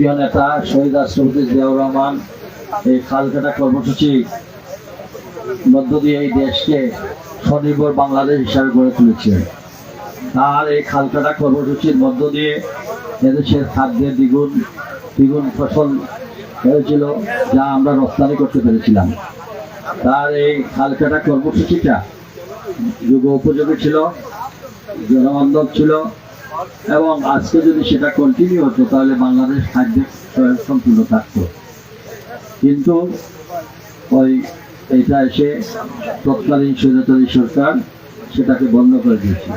প্রিয় নেতা শহীদ রাষ্ট্রপতি জিয়াউর রহমান এই খালকাটা কর্মসূচি মধ্য দিয়ে এই দেশকে স্বনির্ভর বাংলাদেশ হিসাবে গড়ে তুলেছিলেন। তার এই খালকাটা কর্মসূচির মধ্য দিয়ে এদেশের খাদ্যের দ্বিগুণ ফসল হয়েছিল, যা আমরা রপ্তানি করতে পেরেছিলাম। তার এই খালকাটা কর্মসূচিটা যুগ উপযোগী ছিল, জনবান্ধব ছিল, এবং আজকে যদি সেটা কন্টিনিউ হতো তাহলে বাংলাদেশ খাদ্যে সম্পূর্ণ থাকত। কিন্তু এইটা এসে তৎকালীন স্বৈরাচারী সরকার সেটাকে বন্ধ করে দিয়েছে।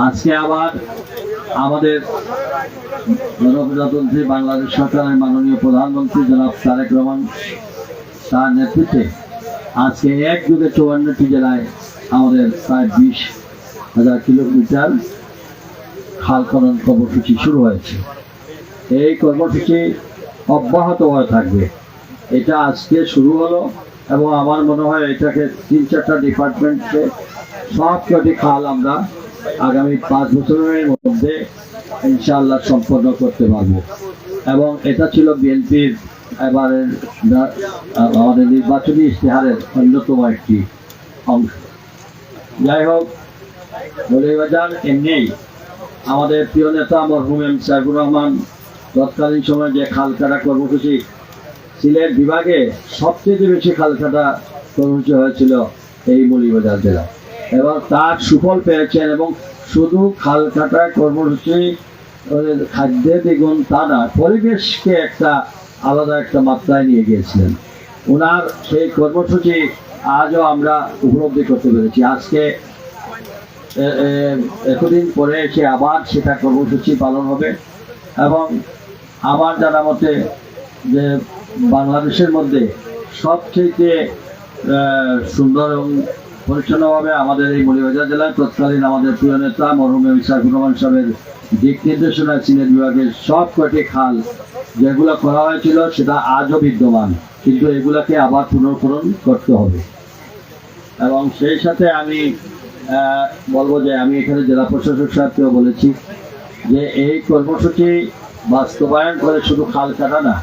আজকে আবার আমাদের গণপ্রজাতন্ত্রী বাংলাদেশ সরকারের মাননীয় প্রধানমন্ত্রী জনাব তারেক রহমান তার নেতৃত্বে আজকে এক যুগে 54টি জেলায় আমাদের প্রায় 20,000 কিলোমিটার খাল খনন কর্মসূচি শুরু হয়েছে। এই কর্মসূচি অব্যাহত হয়ে থাকবে। এটা আজকে শুরু হলো এবং আমার মনে হয় এটাকে 3-4টা ডিপার্টমেন্টকে সব কটি খাল আমরা আগামী 5 বছরের মধ্যে ইনশাআল্লাহ সম্পন্ন করতে পারবো। এবং এটা ছিল বিএনপির এবারের আমাদের নির্বাচনী ইশতেহারের অন্যতম একটি অংশ। যাই হোক, মৌলভীবাজার এমনি আমাদের প্রিয় নেতা মরহুম এম সাইফুর রহমান তৎকালীন সময়ে যে খালকাটা কর্মসূচি সিলেট বিভাগে সবচেয়ে বেশি খালকাটা কর্মসূচি হয়েছিল এই মৌলভীবাজার জেলা, এবং তার সুফল পেয়েছেন। এবং শুধু খালকাটা কর্মসূচি খাদ্যে দ্বিগুণ তা না, পরিবেশকে একটা আলাদা একটা মাত্রায় নিয়ে গিয়েছিলেন ওনার সেই কর্মসূচি। আজও আমরা উপলব্ধি করতে পেরেছি। আজকে এতদিন পরে এসে আবার সেটা কর্মসূচি পালন হবে। এবং আমার জানা মতে যে বাংলাদেশের মধ্যে সবচেয়ে সুন্দর এবং পরিচ্ছন্নভাবে আমাদের এই মৌলভীবাজার জেলায় তৎকালীন আমাদের প্রিয় নেতা মরহুম এম সাইফুর রহমান সাহেবের দিক নির্দেশনা সিলেট বিভাগের সব কটি খাল যেগুলো করা হয়েছিল সেটা আজও বিদ্যমান, কিন্তু এগুলাকে আবার পুনর্করণ করতে হবে। এবং সেই সাথে আমি বলবো যে আমি এখানে জেলা প্রশাসক সাহেবকেও বলেছি যে এই কর্মসূচি বাস্তবায়ন করে শুধু খাল কাটা না,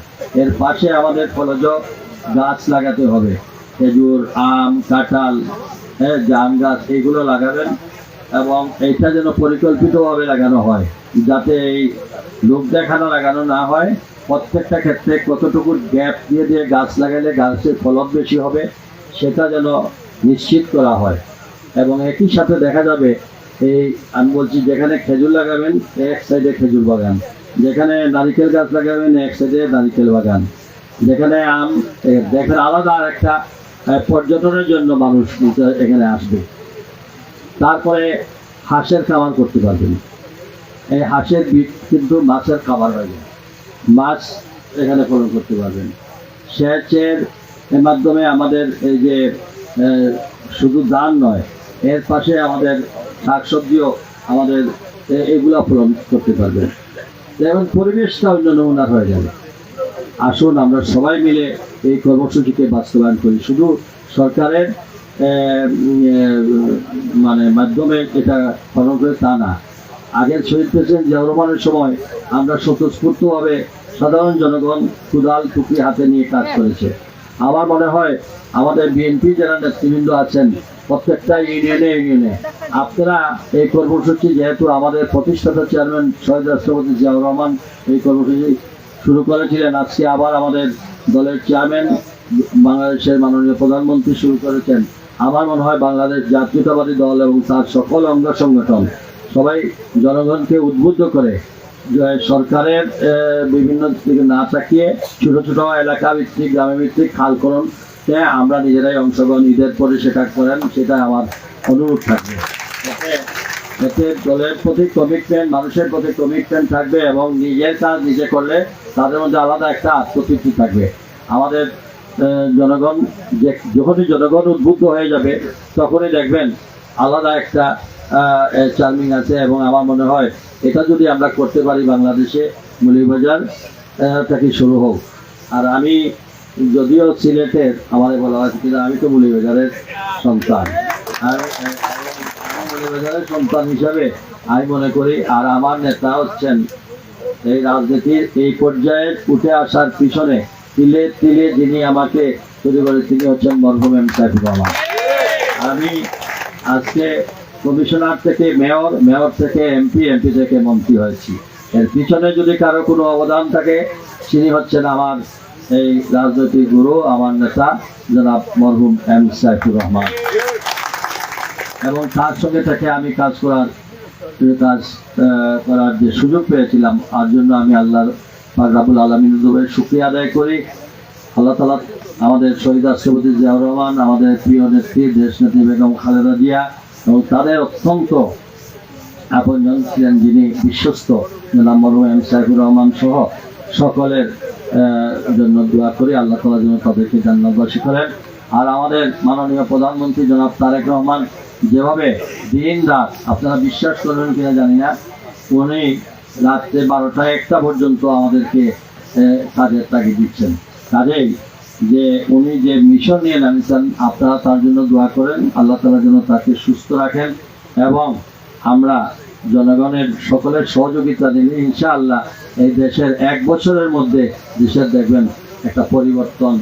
এর পাশে আমাদের ফলজ গাছ লাগাতে হবে। খেজুর, আম, কাঁঠাল, জাম গাছ এইগুলো লাগাবেন। এবং এইটা যেন পরিকল্পিতভাবে লাগানো হয়, যাতে এই লোক দেখানো লাগানো না হয়। প্রত্যেকটা ক্ষেত্রে কতটুকু গ্যাপ দিয়ে দিয়ে গাছ লাগালে গাছের ফলন বেশি হবে সেটা যেন নিশ্চিত করা হয়। এবং একই সাথে দেখা যাবে এই আমি বলছি যেখানে খেজুর লাগাবেন এক সাইডে খেজুর বাগান, যেখানে নারিকেল গাছ লাগাবেন এক সাইডে নারিকেল বাগান, যেখানে আম দেখেন আলাদা আর একটা পর্যটনের জন্য মানুষ এখানে আসবে। তারপরে হাঁসের খামার করতে পারবেন। এই হাঁসের বীজ কিন্তু মাছের খাবার হয়ে যায়, মাছ এখানে ফলন করতে পারবেন। সেচের মাধ্যমে আমাদের এই যে শুধু ধান নয়, এর পাশে আমাদের শাকসবজিও আমাদের এগুলা ফলন করতে পারবেন। এবং পরিবেশটা অন্য নমুনার হয়ে যাবে। আসুন আমরা সবাই মিলে এই কর্মসূচিকে বাস্তবায়ন করি। শুধু সরকারের মাধ্যমে এটা ফলন করে তা না, আগের শহীদ প্রেসিডেন্ট জিয়াউর রহমানের সময় আমরা স্বতঃস্ফূর্তভাবে সাধারণ জনগণ কুদাল টুকরি হাতে নিয়ে কাজ করেছে। আমার মনে হয় আমাদের বিএনপি যারা নেতৃবৃন্দ আছেন প্রত্যেকটা ইউনিয়নে আপনারা এই কর্মসূচি, যেহেতু আমাদের প্রতিষ্ঠাতা চেয়ারম্যান শহীদ রাষ্ট্রপতি জিয়াউর রহমান এই কর্মসূচি শুরু করেছিলেন, আজকে আবার আমাদের দলের চেয়ারম্যান বাংলাদেশের মাননীয় প্রধানমন্ত্রী শুরু করেছেন। আমার মনে হয় বাংলাদেশ জাতীয়তাবাদী দল এবং তার সকল অঙ্গ সংগঠন সবাই জনগণকে উদ্বুদ্ধ করে সরকারের বিভিন্ন দিকে না তাকিয়ে ছোট ছোট এলাকা ভিত্তিক গ্রামে ভিত্তিক খাল খননকে আমরা নিজেরাই অংশগ্রহণ ঈদের পরে সেটা করেন, সেটা আমার অনুরোধ থাকবে। এতে দলের প্রতি কমিটমেন্ট, মানুষের প্রতি কমিটমেন্ট থাকবে এবং নিজের কাজ নিজে করলে তাদের মধ্যে আলাদা একটা আত্মতৃপ্তি থাকবে। আমাদের জনগণ যখনই জনগণ উদ্বুদ্ধ হয়ে যাবে তখনই দেখবেন আলাদা একটা চার্মিং আছে। এবং আমার মনে হয় এটা যদি আমরা করতে পারি বাংলাদেশে, মৌলভীবাজার থেকে শুরু হোক। আর আমি যদিও সিলেটের আমাদের বলা হয়েছে, কিন্তু আমি তো মৌলভীবাজারের সন্তান। আর মৌলভীবাজারের সন্তান হিসাবে আমি মনে করি, আর আমার নেতা হচ্ছেন এই রাজনীতির এই পর্যায়ে উঠে আসার পিছনে তিলে তিলে যিনি আমাকে তৈরি করে তিনি হচ্ছেন মরহুম এম সাইফুর রহমান। আমি আজকে কমিশনার থেকে মেয়র, মেয়র থেকে এমপি, এমপি থেকে মন্ত্রী হয়েছি। এর পিছনে যদি কারো কোনো অবদান থাকে তিনি হচ্ছেন আমার এই রাজনৈতিক গুরু, আমার নেতা জনাব মরহুম এম সাইফুর রহমান। এবং তার সঙ্গে থেকে আমি কাজ করার যে সুযোগ পেয়েছিলাম তার জন্য আমি আল্লাহ পাক রব্বুল আলামিনের শুকরিয়া আদায় করি। আল্লাহ তাআলা আমাদের শহীদ রাষ্ট্রপতি জিয়াউর রহমান, আমাদের প্রিয় নেত্রী দেশনেত্রী বেগম খালেদা জিয়া এবং তাদের অত্যন্ত আপনজন ছিলেন যিনি বিশ্বস্ত জনাব মরহুম এম সাইফুর রহমান সহ সকলের জন্য দোয়া করি আল্লাহ তাআলা যেন তাদেরকে জান্নাতবাসী করেন। আর আমাদের মাননীয় প্রধানমন্ত্রী জনাব তারেক রহমান যেভাবে দিন রাত, আপনারা বিশ্বাস করবেন কিনা জানি না, উনি রাত্রে 12টা 1টা পর্যন্ত আমাদেরকে কাজের তাগিদ দিচ্ছেন। কাজেই যে উনি যে মিশন নিয়ে নামিয়েছেন, আপনারা তার জন্য দোয়া করেন, আল্লাহ তাআলা যেন তাকে সুস্থ রাখেন এবং আমরা জনগণের সকলের সহযোগিতা দিলে ইনশাআল্লাহ এই দেশের 1 বছরের মধ্যে দেশের দেখবেন একটা পরিবর্তন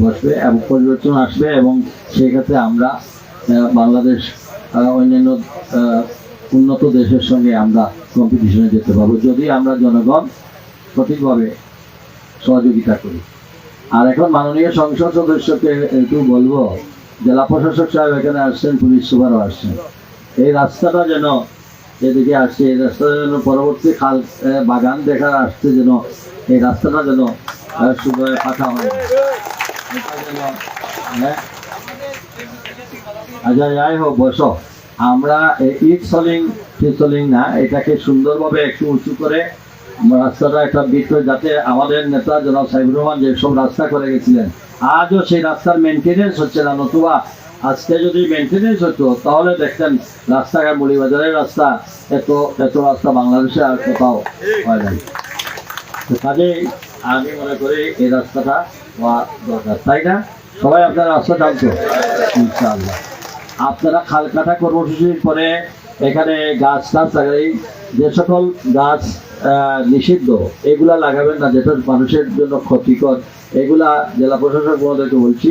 বসবে এবং পরিবর্তন আসবে এবং সেই ক্ষেত্রে আমরা বাংলাদেশ অন্যান্য উন্নত দেশের সঙ্গে আমরা কম্পিটিশনে যেতে পারবো যদি আমরা জনগণ সঠিকভাবে সহযোগিতা করি। আর এখন মাননীয় সংসদ সদস্যকে একটু বলবো, জেলা প্রশাসক সাহেব এখানে আসছেন, পুলিশ সুপারও আসছেন, এই রাস্তাটা যেন এদিকে আসছে, এই রাস্তাটা যেন পরবর্তী খাল বাগান দেখার আসছে যেন এই রাস্তাটা যেন সুন্দর ফাঁকা হয়। আচ্ছা যাই হোক, বসো। আমরা ইট সলিং না, এটাকে সুন্দরভাবে একটু উঁচু করে রাস্তাটা একটা বৃত্ত, যাতে আমাদের নেতা জনাব সাইফুর রহমান যেসব রাস্তা করে গেছিলেন আজও সেই রাস্তার মেনটেনেন্স হচ্ছে না। নতুবা আজকে যদি মেনটেনেন্স হতো তাহলে দেখতেন রাস্তাঘাট মৌলভীবাজারের রাস্তা এত রাস্তা বাংলাদেশে আর কোথাও হয় নাই। তো কাজেই আমি মনে করি এই রাস্তাটা হওয়া দরকার, তাই না? সবাই আপনারা রাস্তা টানতো ইনশাআল্লাহ। আপনারা খাল কাটা কর্মসূচির পরে এখানে গাছ লাগাই, যে সকল গাছ নিষিদ্ধ এগুলা লাগাবেন না, যেটা মানুষের জন্য ক্ষতিকর, এগুলা জেলা প্রশাসক মহোদয়কে বলছি,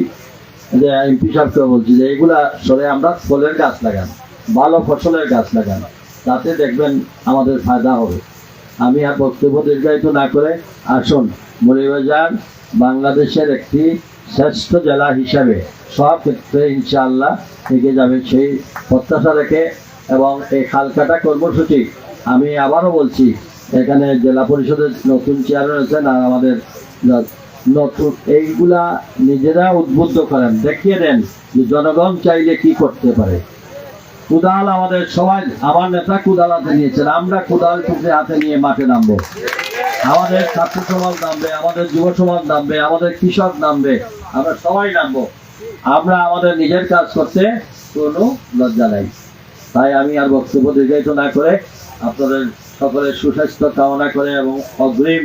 যে এমপি সাহেবকে বলছি যে এগুলা সরে আমরা ফলের গাছ লাগান, ভালো ফসলের গাছ লাগান, তাতে দেখবেন আমাদের ফায়দা হবে। আমি আর বক্তব্য দীর্ঘায়িত না করে আসুন, মৌলভীবাজার বাংলাদেশের একটি শ্রেষ্ঠ জেলা হিসাবে সব ক্ষেত্রে ইনশাআল্লাহ এগিয়ে যাবে সেই প্রত্যাশা রেখে। এবং এই খাল কাটা কর্মসূচি আমি আবারও বলছি, এখানে জেলা পরিষদের নতুন চেয়ারম্যান আছেন আর আমাদের নতুন, এইগুলা নিজেরা উদ্বুদ্ধ করেন, দেখিয়ে দেন যে জনগণ চাইলে কি করতে পারে। কুদাল আমাদের সবাই, আমার নেতা কুদাল হাতে নিয়েছেন, আমরা কুদাল টুকরে হাতে নিয়ে মাঠে নামবো। আমাদের ছাত্র সমাজ নামবে, আমাদের যুব সমাজ নামবে, আমাদের কৃষক নামবে, আমরা সবাই নামবো। আমরা আমাদের নিজের কাজ করতে কোনো লজ্জা নাই। তাই আমি আর বক্তব্য দীর্ঘায়িত না করে আপনাদের সকলের সুস্বাস্থ্য কামনা করে এবং অগ্রিম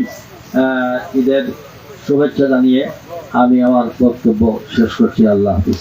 ঈদের শুভেচ্ছা জানিয়ে আমি আমার বক্তব্য শেষ করছি। আল্লাহ হাফিজ।